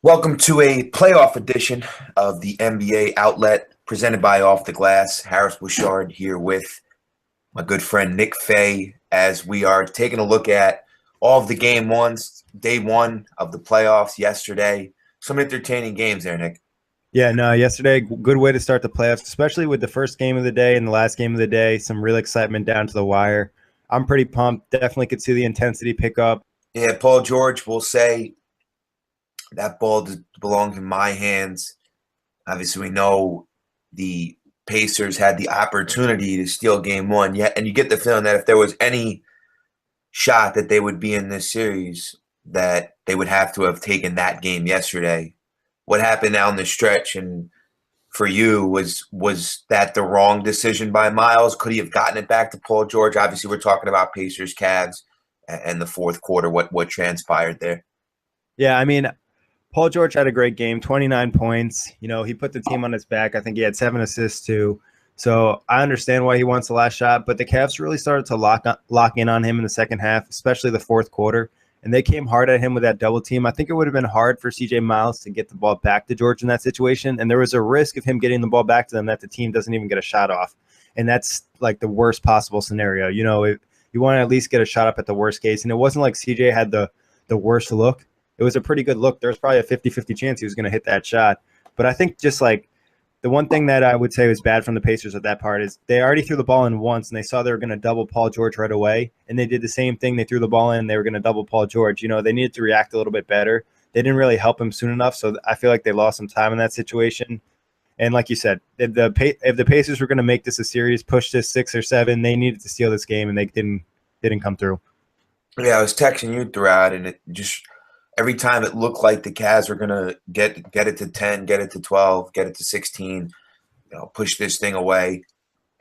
Welcome to a playoff edition of the NBA Outlet presented by Off the Glass. Harris Wichard here with my good friend Nick Fay as we are taking a look at all of the game ones, day one of the playoffs yesterday. Some entertaining games there, Nick. Yeah, no, yesterday, good way to start the playoffs, especially with the first game of the day and the last game of the day. Some real excitement down to the wire. I'm pretty pumped. Definitely could see the intensity pick up. Yeah, Paul George will say that ball belongs in my hands. Obviously, we know the Pacers had the opportunity to steal game one, yet, and you get the feeling that if there was any shot that they would be in this series, that they would have to have taken that game yesterday. What happened down the stretch, and for you, was that the wrong decision by Miles? Could he have gotten it back to Paul George? Obviously, we're talking about Pacers, Cavs, and the fourth quarter. What transpired there? Yeah, I mean, Paul George had a great game, 29 points. He put the team on his back. I think he had 7 assists too. So I understand why he wants the last shot, but the Cavs really started to lock in on him in the second half, especially the fourth quarter. And they came hard at him with that double team. I think it would have been hard for CJ Miles to get the ball back to George in that situation. And there was a risk of him getting the ball back to them that the team doesn't even get a shot off. And that's like the worst possible scenario. If you want to at least get a shot up at the worst case. And it wasn't like CJ had the worst look. It was a pretty good look. There was probably a 50-50 chance he was going to hit that shot. But I think just like the one thing that I would say was bad from the Pacers at that part is they already threw the ball in once, and they saw they were going to double Paul George right away, and they did the same thing. They threw the ball in, and they were going to double Paul George. They needed to react a little bit better. They didn't really help him soon enough, so I feel like they lost some time in that situation. And like you said, if the Pacers were going to make this a series, push this 6 or 7, they needed to steal this game, and they didn't come through. Yeah, I was texting you throughout, and it just every time it looked like the Cavs were gonna get it to 10, get it to 12, get it to 16, push this thing away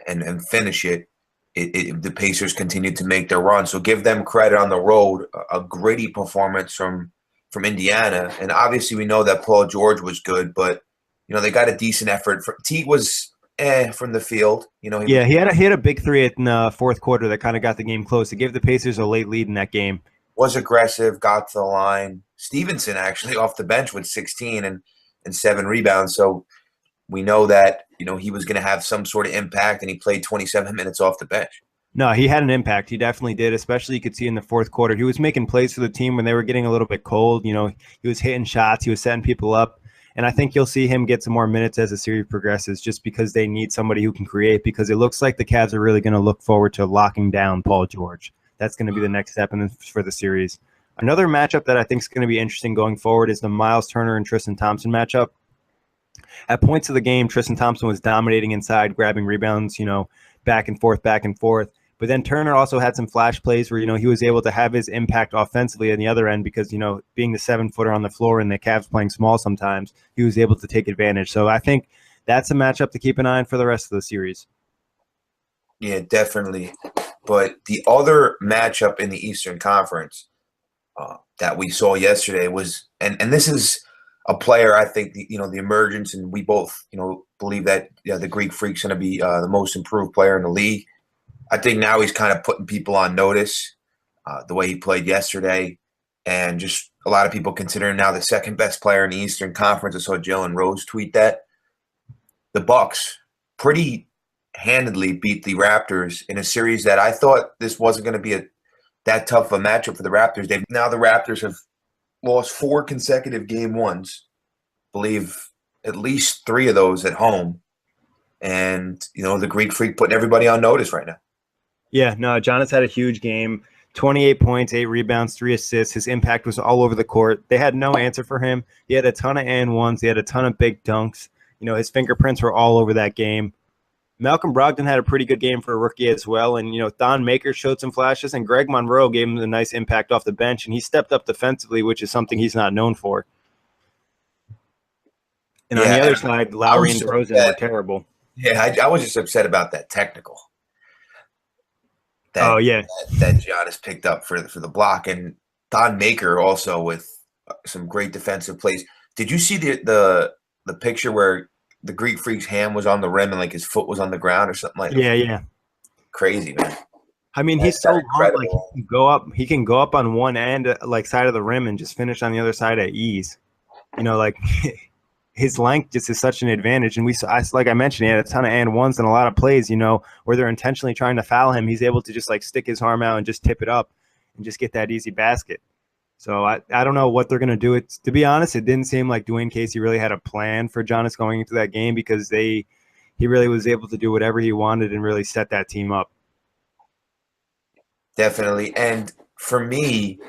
and finish it. The Pacers continued to make their run. So give them credit on the road. A gritty performance from Indiana, and obviously we know that Paul George was good, but they got a decent effort. Teague was from the field. He had a big three in the fourth quarter that kind of got the game close. It gave the Pacers a late lead in that game. Was aggressive, got to the line. Stevenson actually off the bench with 16 and 7 rebounds. So we know that, he was going to have some sort of impact, and he played 27 minutes off the bench. No, he had an impact. He definitely did, especially you could see in the fourth quarter. He was making plays for the team when they were getting a little bit cold. He was hitting shots. He was setting people up. And I think you'll see him get some more minutes as the series progresses just because they need somebody who can create, because it looks like the Cavs are really going to look forward to locking down Paul George. That's going to be the next step for the series. Another matchup that I think is going to be interesting going forward is the Miles Turner and Tristan Thompson matchup. At points of the game, Tristan Thompson was dominating inside, grabbing rebounds, back and forth. But then Turner also had some flash plays where, he was able to have his impact offensively on the other end because, being the 7-footer on the floor and the Cavs playing small sometimes, he was able to take advantage. So I think that's a matchup to keep an eye on for the rest of the series. Yeah, definitely. But the other matchup in the Eastern Conference that we saw yesterday was, and this is a player I think the emergence, and we both believe that the Greek Freak's going to be the most improved player in the league. I think now he's kind of putting people on notice the way he played yesterday, and just a lot of people consider him now the second best player in the Eastern Conference. I saw Jalen Rose tweet that. The Bucks pretty handedly beat the Raptors in a series that I thought this wasn't going to be that tough of a matchup for the Raptors. The Raptors have lost 4 consecutive game ones, I believe at least 3 of those at home. And, the Greek Freak putting everybody on notice right now. Yeah, no, Giannis had a huge game, 28 points, 8 rebounds, 3 assists. His impact was all over the court. They had no answer for him. He had a ton of and ones. He had a ton of big dunks. His fingerprints were all over that game. Malcolm Brogdon had a pretty good game for a rookie as well. And, Thon Maker showed some flashes, and Greg Monroe gave him a nice impact off the bench, and he stepped up defensively, which is something he's not known for. And on the other side, Lowry and DeRozan were terrible. Yeah, I was just upset about that technical. That Giannis picked up for the block. And Thon Maker also with some great defensive plays. Did you see the picture where the Greek Freak's hand was on the rim and like his foot was on the ground or something like that? Yeah. Crazy, man. I mean, he's so long, like he can go up on one end, like side of the rim, and just finish on the other side at ease. like his length just is such an advantage. And like I mentioned, he had a ton of and ones and a lot of plays, where they're intentionally trying to foul him. He's able to just like stick his arm out and just tip it up and just get that easy basket. So I don't know what they're going to do. To be honest, it didn't seem like Dwayne Casey really had a plan for Giannis going into that game, because he really was able to do whatever he wanted and really set that team up. Definitely. And for me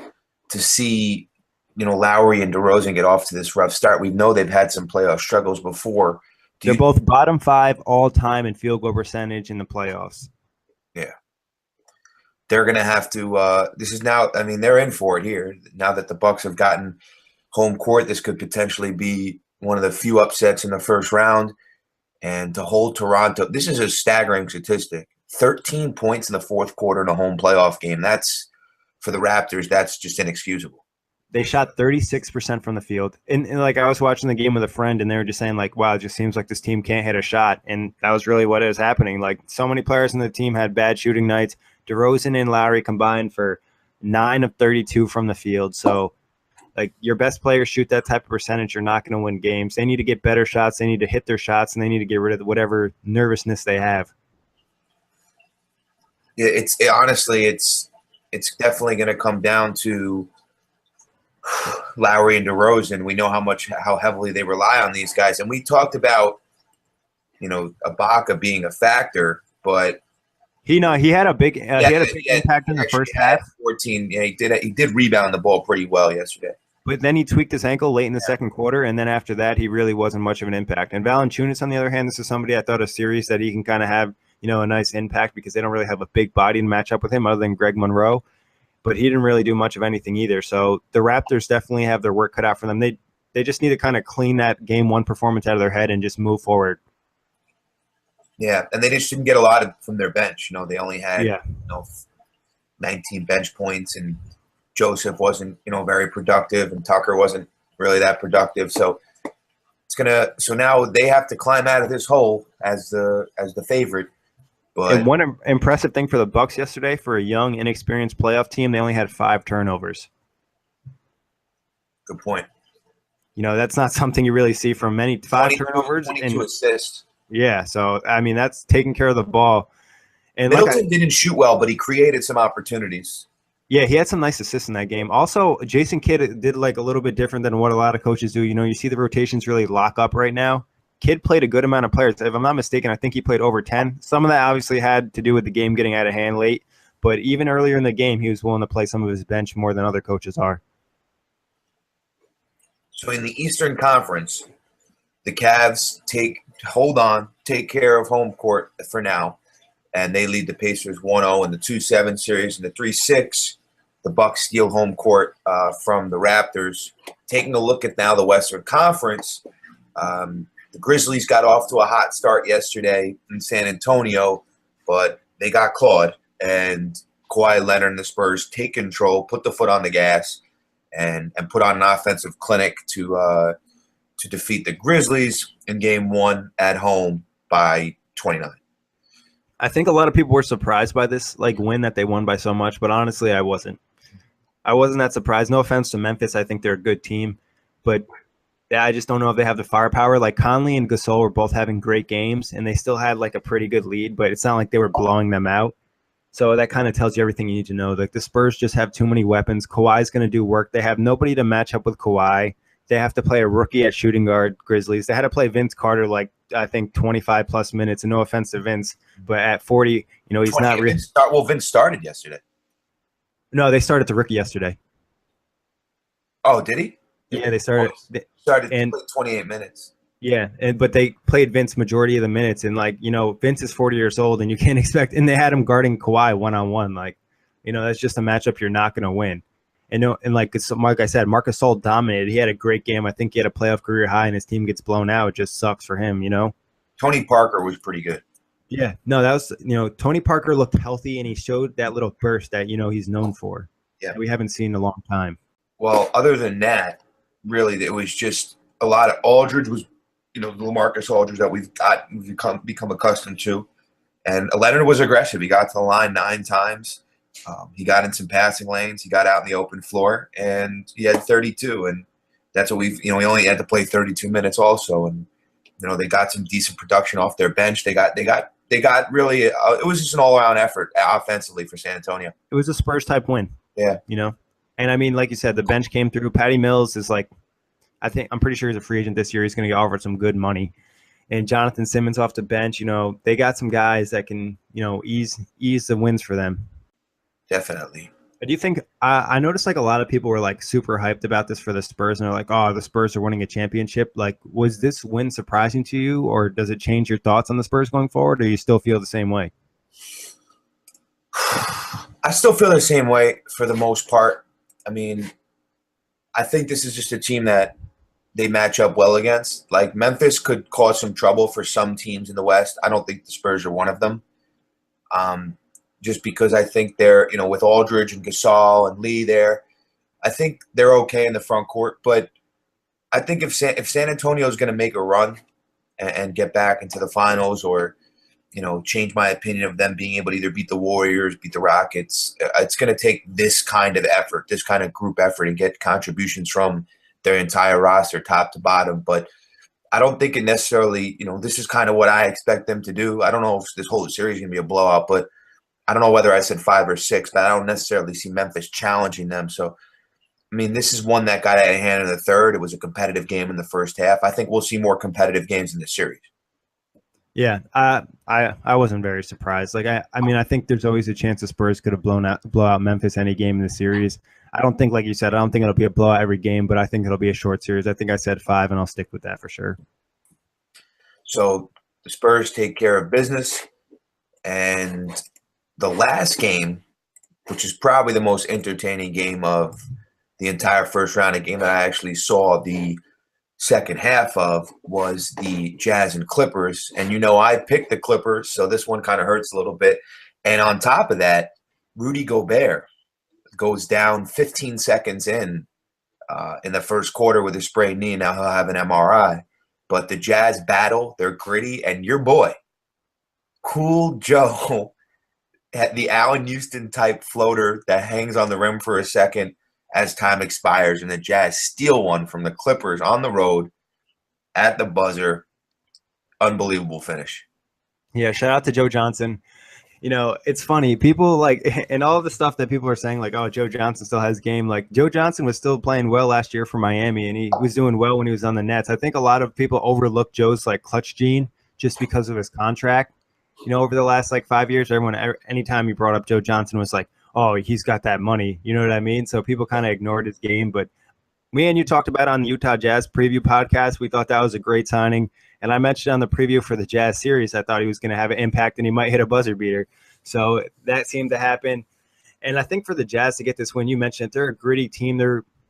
to see, Lowry and DeRozan get off to this rough start, we know they've had some playoff struggles before. They're both bottom 5 all time in field goal percentage in the playoffs. Yeah. They're going to have to this is now, I mean, they're in for it here. Now that the Bucks have gotten home court, this could potentially be one of the few upsets in the first round. And to hold Toronto, this is a staggering statistic. 13 points in the fourth quarter in a home playoff game. That's, for the Raptors, that's just inexcusable. They shot 36% from the field. And like, I was watching the game with a friend, and they were just saying, like, wow, it just seems like this team can't hit a shot. And that was really what is happening. Like, so many players in the team had bad shooting nights. DeRozan and Lowry combined for 9 of 32 from the field. So, like, your best players shoot that type of percentage, you're not going to win games. They need to get better shots. They need to hit their shots, and they need to get rid of whatever nervousness they have. Yeah, honestly, it's definitely going to come down to Lowry and DeRozan. We know how heavily they rely on these guys, and we talked about Ibaka being a factor, but he had a big impact in the first half. 14. Yeah, he did rebound the ball pretty well yesterday. But then he tweaked his ankle late in the second quarter, and then after that, he really wasn't much of an impact. And Valanciunas, on the other hand, this is somebody I thought a series that he can kind of have a nice impact, because they don't really have a big body to match up with him other than Greg Monroe. But he didn't really do much of anything either. So the Raptors definitely have their work cut out for them. They just need to kind of clean that game one performance out of their head and just move forward. Yeah, and they just didn't get a lot from their bench. They only had 19 bench points, and Joseph wasn't very productive, and Tucker wasn't really that productive. So so now they have to climb out of this hole as the favorite. But and one impressive thing for the Bucks yesterday, for a young, inexperienced playoff team, they only had 5 turnovers. Good point. That's not something you really see from many. 5 turnovers 22 and assists. Yeah, so I mean, that's taking care of the ball. And Middleton didn't shoot well, but he created some opportunities. Yeah, he had some nice assists in that game. Also, Jason Kidd did like a little bit different than what a lot of coaches do. You see the rotations really lock up right now. Kidd played a good amount of players. If I'm not mistaken, I think he played over 10. Some of that obviously had to do with the game getting out of hand late. But even earlier in the game, he was willing to play some of his bench more than other coaches are. So in the Eastern Conference, the Cavs take care of home court for now, and they lead the Pacers 1-0 in the 2-7 series. In the 3-6, the Bucks steal home court from the Raptors. Taking a look at now the Western Conference, the Grizzlies got off to a hot start yesterday in San Antonio, but they got clawed, and Kawhi Leonard and the Spurs take control, put the foot on the gas, and put on an offensive clinic to defeat the Grizzlies in Game 1 at home by 29. I think a lot of people were surprised by this win that they won by so much, but honestly, I wasn't. I wasn't that surprised. No offense to Memphis, I think they're a good team, but I just don't know if they have the firepower. Like, Conley and Gasol were both having great games, and they still had a pretty good lead, but it's not like they were blowing them out. So that kind of tells you everything you need to know. Like, the Spurs just have too many weapons. Kawhi's going to do work. They have nobody to match up with Kawhi. They have to play a rookie at shooting guard, Grizzlies. They had to play Vince Carter I think 25-plus minutes, and no offense to Vince, but at 40, he's not really. Vince started yesterday. No, they started the rookie yesterday. Oh, did he? Yeah, they started. And 28 minutes. Yeah, but they played Vince majority of the minutes, and Vince is 40 years old, and you can't expect. And they had him guarding Kawhi one-on-one. That's just a matchup you're not going to win. And like I said, Marc Gasol dominated. He had a great game. I think he had a playoff career high, and his team gets blown out. It just sucks for him, Tony Parker was pretty good. Yeah, no, that was Tony Parker looked healthy, and he showed that little burst that he's known for. Yeah, we haven't seen in a long time. Well, other than that, really, it was just a lot of Aldridge was, the LaMarcus Aldridge that we've become accustomed to, and Leonard was aggressive. He got to the line 9 times. He got in some passing lanes. He got out in the open floor, and he had 32. And that's what we only had to play 32 minutes also, and they got some decent production off their bench. They got really it was just an all around effort offensively for San Antonio. It was a Spurs type win. Yeah, and I mean, like you said, the bench came through. Patty Mills is like, I'm pretty sure he's a free agent this year. He's going to get offered some good money. And Jonathan Simmons off the bench, they got some guys that can, ease the wins for them. Definitely. But do you think I noticed like a lot of people were like super hyped about this for the Spurs, and they're like, oh, the Spurs are winning a championship. Like, was this win surprising to you, or does it change your thoughts on the Spurs going forward, or you still feel the same way? I still feel the same way for the most part. I mean, I think this is just a team that they match up well against. Like, Memphis could cause some trouble for some teams in the West. I don't think the Spurs are one of them. Just because I think they're, with Aldridge and Gasol and Lee there, I think they're okay in the front court. But I think if San Antonio is going to make a run and get back into the finals, or, change my opinion of them being able to either beat the Warriors, beat the Rockets, it's going to take this kind of effort, this kind of group effort, and get contributions from their entire roster, top to bottom. But I don't think it necessarily, this is kind of what I expect them to do. I don't know if this whole series is going to be a blowout, but I don't know whether I said 5 or 6, but I don't necessarily see Memphis challenging them. So, I mean, this is one that got out of hand in the third. It was a competitive game in the first half. I think we'll see more competitive games in the series. Yeah, I wasn't very surprised. Like, I mean, I think there's always a chance the Spurs could have blow out Memphis any game in the series. I don't think, like you said, I don't think it'll be a blowout every game, but I think it'll be a short series. I think I said 5, and I'll stick with that for sure. So the Spurs take care of business, and the last game, which is probably the most entertaining game of the entire first round, a game that I actually saw the second half of, was the Jazz and Clippers. And I picked the Clippers, so this one kind of hurts a little bit. And on top of that, Rudy Gobert goes down 15 seconds in the first quarter with a sprained knee. Now he'll have an MRI. But the Jazz battle, they're gritty, and your boy, Cool Joe, had the Allen Houston type floater that hangs on the rim for a second as time expires, and the Jazz steal one from the Clippers on the road at the buzzer. Unbelievable finish. Yeah, shout out to Joe Johnson. It's funny. People like, and all of the stuff that people are saying, like, oh, Joe Johnson still has game. Like, Joe Johnson was still playing well last year for Miami, and he was doing well when he was on the Nets. I think a lot of people overlook Joe's like clutch gene just because of his contract. Over the last like 5 years, anytime you brought up Joe Johnson was like, oh, he's got that money. You know what I mean? So people kind of ignored his game. But me and you talked about it on the Utah Jazz preview podcast. We thought that was a great signing. And I mentioned on the preview for the Jazz series, I thought he was going to have an impact and he might hit a buzzer beater. So that seemed to happen. And I think for the Jazz to get this win, you mentioned it, they're a gritty team.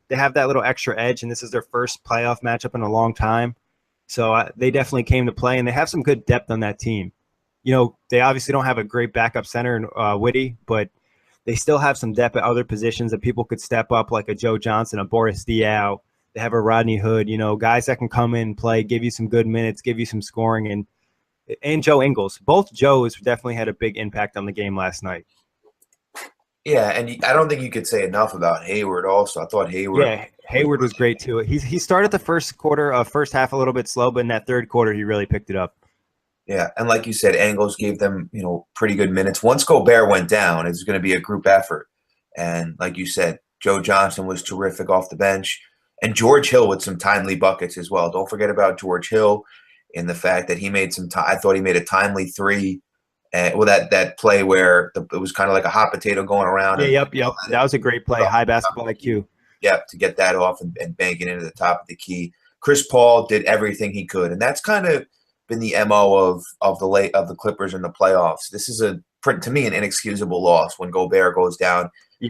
They have that little extra edge, and this is their first playoff matchup in a long time. So they definitely came to play, and they have some good depth on that team. They obviously don't have a great backup center in Witty, but they still have some depth at other positions that people could step up, like a Joe Johnson, a Boris Diaw. They have a Rodney Hood, guys that can come in and play, give you some good minutes, give you some scoring, and Joe Ingles. Both Joes definitely had a big impact on the game last night. Yeah, and I don't think you could say enough about Hayward also. I thought Hayward. Yeah, Hayward was great too. He started the first half a little bit slow, but in that third quarter, he really picked it up. Yeah, and like you said, Ingles gave them, pretty good minutes. Once Gobert went down, it's going to be a group effort. And like you said, Joe Johnson was terrific off the bench. And George Hill with some timely buckets as well. Don't forget about George Hill in the fact that he made I thought he made a timely three. That play where it was kind of like a hot potato going around. Yeah, yep. That was a great play. High basketball IQ. Yep, to get that off and bank it into the top of the key. Chris Paul did everything he could. And that's kind of been the MO of the Clippers in the playoffs. This is to me an inexcusable loss when Gobert goes down. Yeah,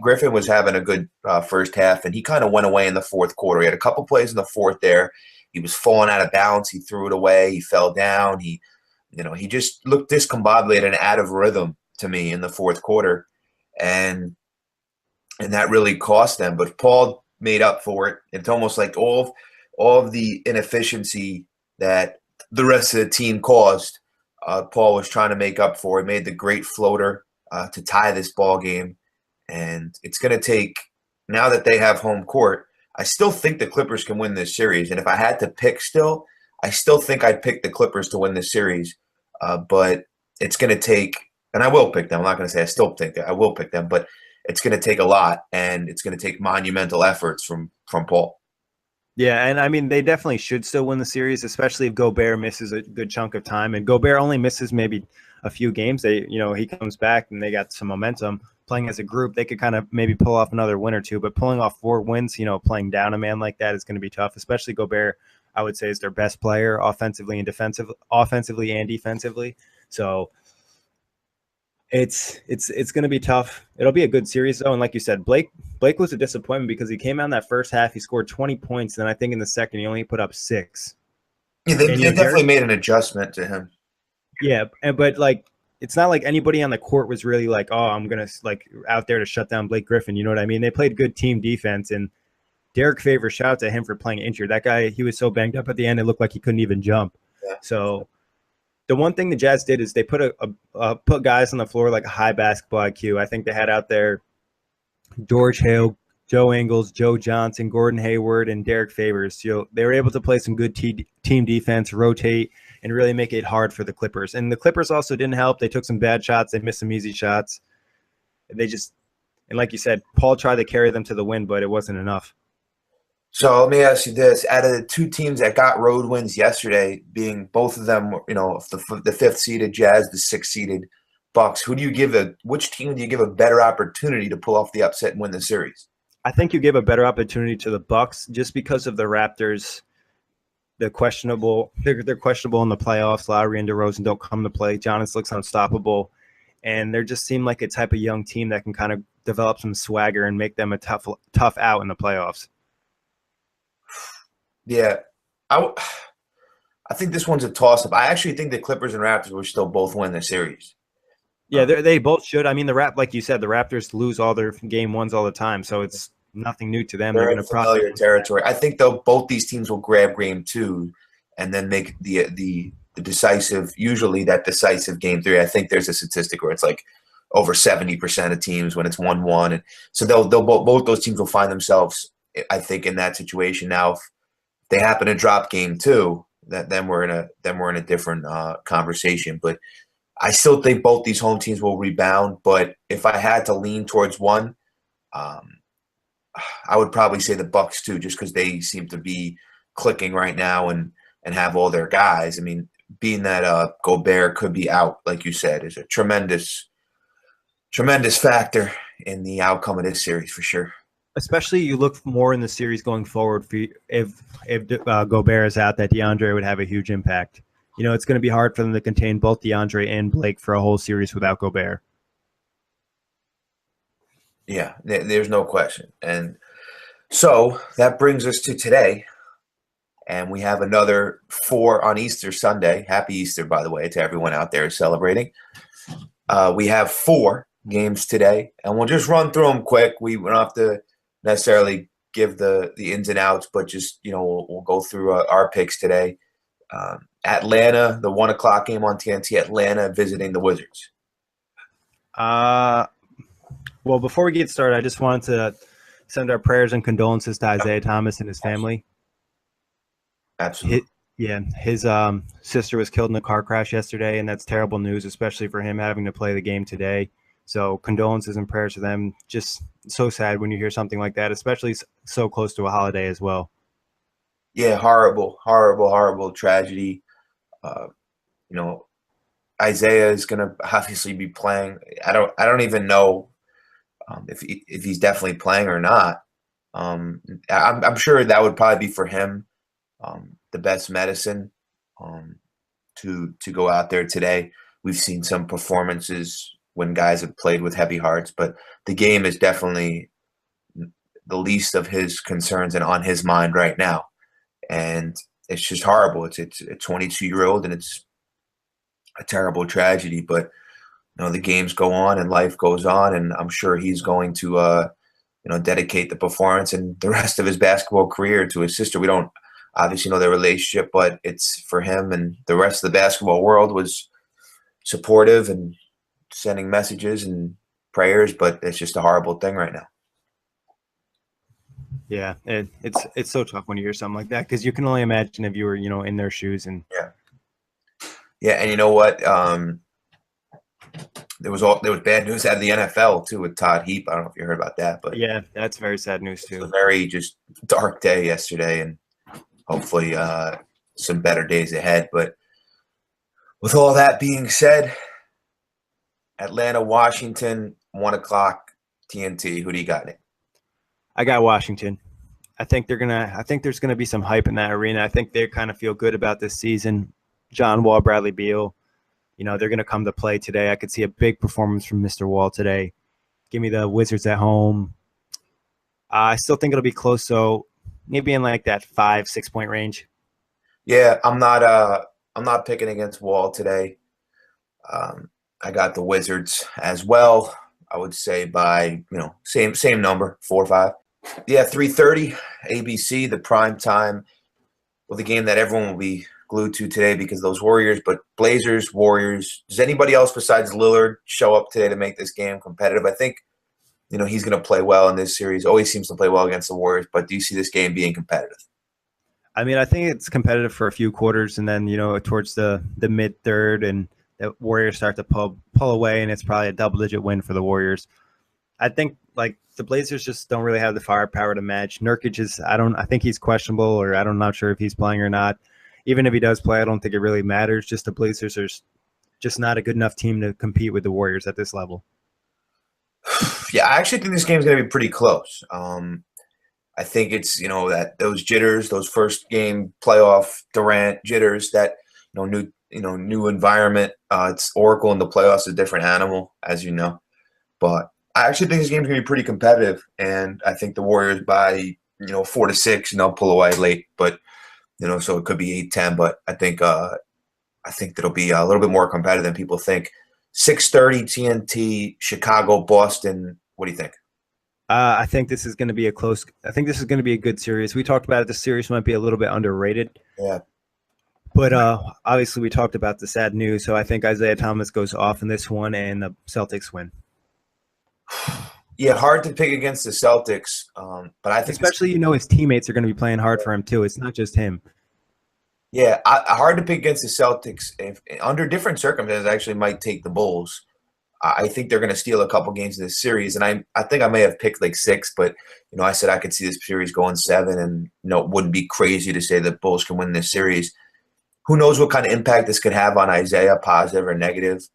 Griffin was having a good first half, and he kind of went away in the fourth quarter. He had a couple plays in the fourth there. He was falling out of balance. He threw it away. He fell down. He just looked discombobulated and out of rhythm to me in the fourth quarter, and that really cost them. But Paul made up for it. It's almost like all of the inefficiency that the rest of the team caused, Paul was trying to make up for. He made the great floater to tie this ball game, and it's going to take, now that they have home court, I still think the Clippers can win this series. And if I had to pick still, I still think I'd pick the Clippers to win this series. But it's going to take, and I will pick them. I'm not going to say I still think that I will pick them, but it's going to take a lot, and it's going to take monumental efforts from Paul. Yeah, and I mean, they definitely should still win the series, especially if Gobert misses a good chunk of time. And Gobert only misses maybe a few games. He comes back and they got some momentum. Playing as a group, they could kind of maybe pull off another win or two. But pulling off 4 wins, playing down a man like that is going to be tough, especially Gobert. I would say is their best player offensively and defensively. So it's going to be tough. It'll be a good series though, and like you said, Blake was a disappointment because he came out in that first half, he scored 20 points, and I think in the second he only put up 6. Yeah, they definitely made an adjustment to him. Yeah, but like it's not like anybody on the court was really like, oh, I'm gonna like out there to shut down Blake Griffin. You know what I mean? They played good team defense, and Derek Favors, shout out to him for playing injured. That guy, he was so banged up at the end, it looked like he couldn't even jump. Yeah. So the one thing the Jazz did is they put put guys on the floor like a high basketball IQ. I think they had out there George Hale, Joe Ingles, Joe Johnson, Gordon Hayward, and Derek Favors. They were able to play some good team defense, rotate, and really make it hard for the Clippers. And the Clippers also didn't help. They took some bad shots. They missed some easy shots. And like you said, Paul tried to carry them to the win, but it wasn't enough. So let me ask you this: out of the 2 teams that got road wins yesterday, being both of them, the 5th seeded Jazz, the 6th seeded Bucks, which team do you give a better opportunity to pull off the upset and win the series? I think you give a better opportunity to the Bucks just because of the Raptors. They're questionable. They're questionable in the playoffs. Lowry and DeRozan don't come to play. Giannis looks unstoppable, and they just seem like a type of young team that can kind of develop some swagger and make them a tough out in the playoffs. Yeah, I think this one's a toss-up. I actually think the Clippers and Raptors will still both win the series. Yeah, they both should. I mean, like you said, the Raptors lose all their game ones all the time, so it's nothing new to them. They're in familiar territory. I think both these teams will grab game 2 and then make the decisive, usually that decisive game 3. I think there's a statistic where it's like over 70% of teams when it's 1-1, and so both those teams will find themselves, I think, in that situation. Now, if they happen to drop game 2, then we're in a different conversation. But I still think both these home teams will rebound. But if I had to lean towards one, I would probably say the Bucks too, just because they seem to be clicking right now and have all their guys. I mean, being that Gobert could be out, like you said, is a tremendous factor in the outcome of this series for sure. Especially you look more in the series going forward. If Gobert is out, that DeAndre would have a huge impact. It's going to be hard for them to contain both DeAndre and Blake for a whole series without Gobert. Yeah, there's no question. And so that brings us to today. And we have another 4 on Easter Sunday. Happy Easter, by the way, to everyone out there celebrating. We have 4 games today, and we'll just run through them quick. We don't have to necessarily give the ins and outs, but just, we'll go through our picks today. Atlanta, the 1:00 game on TNT, Atlanta visiting the Wizards. Well, before we get started, I just wanted to send our prayers and condolences to Isaiah Thomas and his family. Absolutely. His sister was killed in a car crash yesterday, and that's terrible news, especially for him having to play the game today. So condolences and prayers to them. Just so sad when you hear something like that, especially so close to a holiday as well. Yeah, horrible tragedy. Isaiah is going to obviously be playing. I don't even know if he's definitely playing or not. I'm sure that would probably be for him the best medicine to go out there today. We've seen some performances when guys have played with heavy hearts, but the game is definitely the least of his concerns and on his mind right now. And it's just horrible. It's a 22-year-old, and it's a terrible tragedy. But the games go on and life goes on, and I'm sure he's going to dedicate the performance and the rest of his basketball career to his sister. We don't obviously know their relationship, but it's for him, and the rest of the basketball world was supportive and sending messages and prayers. But it's just a horrible thing right now. Yeah, it's so tough when you hear something like that because you can only imagine if you were, in their shoes. And yeah, and you know what? There was bad news out of the NFL too with Todd Heap. I don't know if you heard about that, but yeah, that's very sad news it was too. a very just dark day yesterday, and hopefully some better days ahead. But with all that being said, Atlanta, Washington, 1:00 TNT. Who do you got, Nick? I got Washington. I think there's gonna be some hype in that arena. I think they kind of feel good about this season. John Wall, Bradley Beal, they're gonna come to play today. I could see a big performance from Mr. Wall today. Give me the Wizards at home. I still think it'll be close, so maybe in like that 5-6 point range. Yeah, I'm not picking against Wall today. I got the Wizards as well. I would say by same number, 4 or 5. Yeah, 3:30 ABC, the prime time. Well, the game that everyone will be glued to today because of those Warriors. But Blazers, Warriors. Does anybody else besides Lillard show up today to make this game competitive? I think he's going to play well in this series. Always seems to play well against the Warriors. But do you see this game being competitive? I mean, I think it's competitive for a few quarters, and then towards the mid third, and the Warriors start to pull away, and it's probably a double-digit win for the Warriors. I think the Blazers just don't really have the firepower to match. Nurkic is I think he's questionable, or I'm not sure if he's playing or not. Even if he does play, I don't think it really matters. Just the Blazers are just not a good enough team to compete with the Warriors at this level. Yeah, I actually think this game's going to be pretty close. I think it's that those jitters, those first game playoff Durant jitters, that new environment. It's Oracle in the playoffs is a different animal, as you know. But I actually think this game's going to be pretty competitive, and I think the Warriors by 4 to 6, and they'll pull away late. But so it could be 8-10. But I think it'll be a little bit more competitive than people think. 6:30 TNT, Chicago, Boston. What do you think? I think this is going to be a good series. We talked about it. The series might be a little bit underrated. Yeah. But obviously we talked about the sad news. So I think Isaiah Thomas goes off in this one and the Celtics win. Yeah, hard to pick against the Celtics. But I think especially, his teammates are going to be playing hard for him too. It's not just him. Yeah, hard to pick against the Celtics. If under different circumstances, I actually might take the Bulls. I think they're going to steal a couple games in this series, and I think I may have picked like 6, but I said I could see this series going 7, and it wouldn't be crazy to say that Bulls can win this series. Who knows what kind of impact this could have on Isaiah, positive or negative?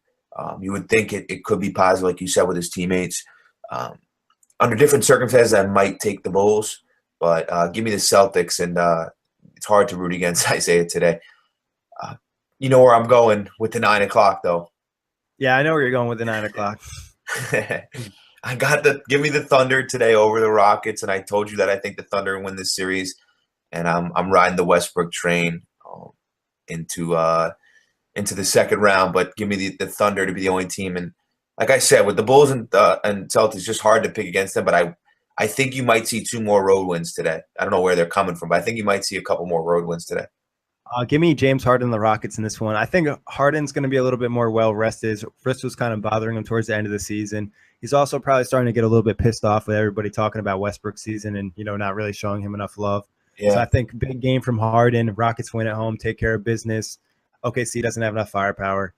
You would think it could be positive, like you said, with his teammates. Under different circumstances, I might take the Bulls, but give me the Celtics, and it's hard to root against Isaiah today. You know where I'm going with the 9 o'clock, though. Yeah, I know where you're going with the 9 o'clock. I got give me the Thunder today over the Rockets, and I told you that I think the Thunder win this series, and I'm riding the Westbrook train into the second round. But give me the Thunder to be the only team, and like I said, with the Bulls and Celtics, just hard to pick against them. But I think you might see 2 more road wins today. I don't know where they're coming from, but I think you might see a couple more road wins today. Give me James Harden and the Rockets in this one. I think Harden's going to be a little bit more well-rested. His wrist was kind of bothering him towards the end of the season. He's also probably starting to get a little bit pissed off with everybody talking about Westbrook's season and, not really showing him enough love. Yeah. So I think big game from Harden. Rockets win at home, take care of business. OKC doesn't have enough firepower.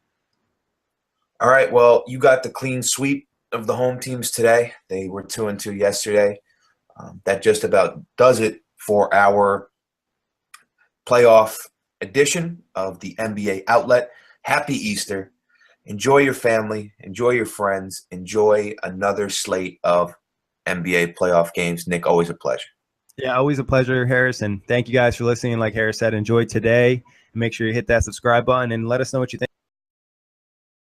All right, well, you got the clean sweep of the home teams today. They were 2-2 yesterday. That just about does it for our playoff edition of the NBA Outlet. Happy Easter. Enjoy your family. Enjoy your friends. Enjoy another slate of NBA playoff games. Nick, always a pleasure. Yeah, always a pleasure, Harris. And thank you guys for listening. Like Harris said, enjoy today. Make sure you hit that subscribe button and let us know what you think.